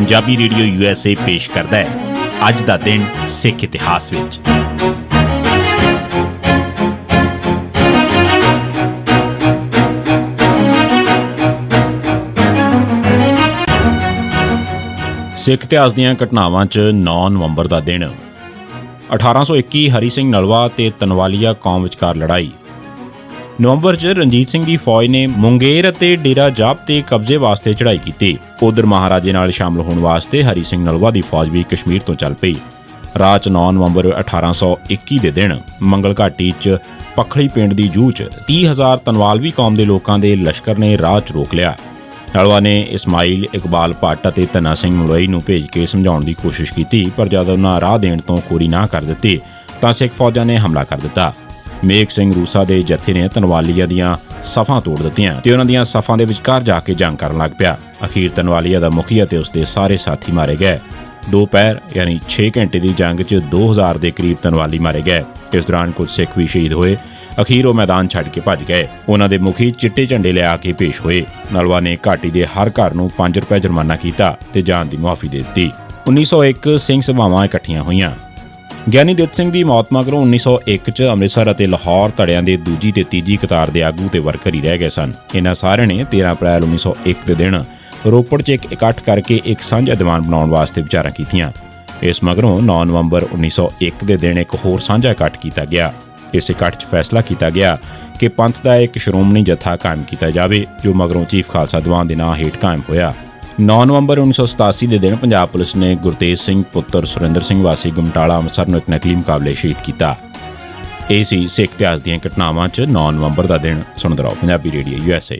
Punjabi radio USA ਪੇਸ਼ ਕਰਦਾ ਹੈ ਅੱਜ ਦਾ ਦਿਨ ਸਿੱਖ ਇਤਿਹਾਸ ਵਿੱਚ। ਸਿੱਖ ਇਤਿਹਾਸ ਦੀਆਂ ਘਟਨਾਵਾਂ 'ਚ 9 ਨਵੰਬਰ ਦਾ ਦਿਨ। 1821 ਹਰੀ ਸਿੰਘ ਨਲਵਾ ਤੇ ਤਨਵਾਲੀਆ ਕੌਮ ਵਿਚਕਾਰ ਲੜਾਈ। ਨਵੰਬਰ 'ਚ ਰਣਜੀਤ ਸਿੰਘ ਦੀ ਫੌਜ ਨੇ ਮੁੰਗੇਰ ਅਤੇ ਡੇਰਾ ਜਾਬ ਤੇ ਕਬਜ਼ੇ ਵਾਸਤੇ ਚੜ੍ਹਾਈ ਕੀਤੀ। ਉਧਰ ਮਹਾਰਾਜੇ ਨਾਲ ਸ਼ਾਮਲ ਹੋਣ ਵਾਸਤੇ ਹਰੀ ਸਿੰਘ ਨਲਵਾ ਦੀ ਫੌਜ ਵੀ ਕਸ਼ਮੀਰ ਤੋਂ ਚੱਲ ਪਈ। ਰਾਤ 'ਚ 9 ਨਵੰਬਰ 1821 ਦੇ ਦਿਨ ਮੰਗਲ ਘਾਟੀ 'ਚ ਪਖੜੀ ਪਿੰਡ ਦੀ ਜੂਹ 'ਚ 30,000 ਤਨਵਾਲਵੀ ਕੌਮ ਦੇ ਲੋਕਾਂ ਦੇ ਲਸ਼ਕਰ ਨੇ ਰਾਹ 'ਚ ਰੋਕ ਲਿਆ। ਨਲਵਾ ਨੇ ਇਸਮਾਈਲ ਇਕਬਾਲ ਭੱਟ ਅਤੇ ਧੰਨਾ ਸਿੰਘ ਮਲਵਈ ਨੂੰ ਭੇਜ ਕੇ ਸਮਝਾਉਣ ਦੀ ਕੋਸ਼ਿਸ਼ ਕੀਤੀ, ਪਰ ਜਦ ਉਹਨਾਂ ਰਾਹ ਦੇਣ ਤੋਂ ਕੋਰੀ ਨਾ ਕਰ ਦਿੱਤੀ ਤਾਂ ਸਿੱਖ ਫੌਜਾਂ ਨੇ ਹਮਲਾ ਕਰ ਦਿੱਤਾ। ਮੇਘ ਸਿੰਘ ਰੂਸਾ ਦੇ ਜਥੇ ਨੇ ਤਨਵਾਲੀਆ ਦੀਆਂ ਸਫਾਂ ਤੋੜ ਦਿੱਤੀਆਂ ਤੇ ਉਹਨਾਂ ਦੀਆਂ ਸਫਾਂ ਦੇ ਵਿਚਕਾਰ ਜਾ ਕੇ ਜੰਗ ਕਰਨ ਲੱਗ ਪਿਆ। ਅਖੀਰ ਤਨਵਾਲੀਆ ਦਾ ਮੁਖੀ ਅਤੇ ਉਸਦੇ ਸਾਰੇ ਸਾਥੀ ਮਾਰੇ ਗਏ। 2 ਪਹਿਰ ਯਾਨੀ 6 ਘੰਟੇ ਦੀ ਜੰਗ 'ਚ 2000 ਦੇ ਕਰੀਬ ਤਨਵਾਲੀ ਮਾਰੇ ਗਏ। ਇਸ ਦੌਰਾਨ ਕੁਝ ਸਿੱਖ ਵੀ ਸ਼ਹੀਦ ਹੋਏ। ਅਖੀਰ ਉਹ ਮੈਦਾਨ ਛੱਡ ਕੇ ਭੱਜ ਗਏ। ਉਹਨਾਂ ਦੇ ਮੁਖੀ ਚਿੱਟੇ ਝੰਡੇ ਲਿਆ ਕੇ ਪੇਸ਼ ਹੋਏ। ਨਲਵਾ ਨੇ ਘਾਟੀ ਦੇ ਹਰ ਘਰ ਨੂੰ 5 ਰੁਪਏ ਜੁਰਮਾਨਾ ਕੀਤਾ ਤੇ ਜਾਨ ਦੀ ਮੁਆਫੀ ਦੇ ਦਿੱਤੀ। 1901 ਸਿੰਘ ਸਭਾਵਾਂ ਇਕੱਠੀਆਂ ਹੋਈਆਂ। ਗਿਆਨੀ ਦਿੱਤ ਸਿੰਘ ਦੀ ਮੌਤ ਮਗਰੋਂ 1901 'ਚ ਅੰਮ੍ਰਿਤਸਰ ਅਤੇ ਲਾਹੌਰ ਧੜਿਆਂ ਦੇ ਦੂਜੀ ਤੇ ਤੀਜੀ ਕਤਾਰ ਦੇ ਆਗੂ ਤੇ ਵਰਕਰ ਹੀ ਰਹਿ ਗਏ ਸਨ। ਇਹਨਾਂ ਸਾਰਿਆਂ ਨੇ 13 ਅਪ੍ਰੈਲ 1901 ਦੇ ਦਿਨ ਰੋਪੜ 'ਚ ਇੱਕ ਇਕੱਠ ਕਰਕੇ ਇੱਕ ਸਾਂਝਾ ਦੀਵਾਨ ਬਣਾਉਣ ਵਾਸਤੇ ਵਿਚਾਰਾਂ ਕੀਤੀਆਂ। ਇਸ ਮਗਰੋਂ 9 ਨਵੰਬਰ 1901 ਦੇ ਦਿਨ ਇੱਕ ਹੋਰ ਸਾਂਝਾ ਇਕੱਠ ਕੀਤਾ ਗਿਆ। ਇਸ ਇਕੱਠ 'ਚ ਫੈਸਲਾ ਕੀਤਾ ਗਿਆ ਕਿ ਪੰਥ ਦਾ ਇੱਕ ਸ਼੍ਰੋਮਣੀ ਜਥਾ ਕਾਇਮ ਕੀਤਾ ਜਾਵੇ, ਜੋ ਮਗਰੋਂ ਚੀਫ ਖਾਲਸਾ ਦੀਵਾਨ ਦੇ ਨਾਂ ਹੇਠ ਕਾਇਮ ਹੋਇਆ। 9 ਨਵੰਬਰ 1987 ਦੇ ਦਿਨ ਪੰਜਾਬ ਪੁਲਿਸ ਨੇ ਗੁਰਤੇਜ ਸਿੰਘ ਪੁੱਤਰ ਸੁਰਿੰਦਰ ਸਿੰਘ ਵਾਸੀ ਗੁਮਟਾਲਾ ਅੰਮ੍ਰਿਤਸਰ ਨੂੰ ਇੱਕ ਨਕਲੀ ਮੁਕਾਬਲੇ ਸ਼ਹੀਦ ਕੀਤਾ। ਇਹ ਸੀ ਸਿੱਖ ਇਤਿਹਾਸ ਦੀਆਂ ਘਟਨਾਵਾਂ 'ਚ 9 ਨਵੰਬਰ ਦਾ ਦਿਨ। ਸੁਣਦੇ ਰਹੋ ਪੰਜਾਬੀ ਰੇਡੀਓ USA।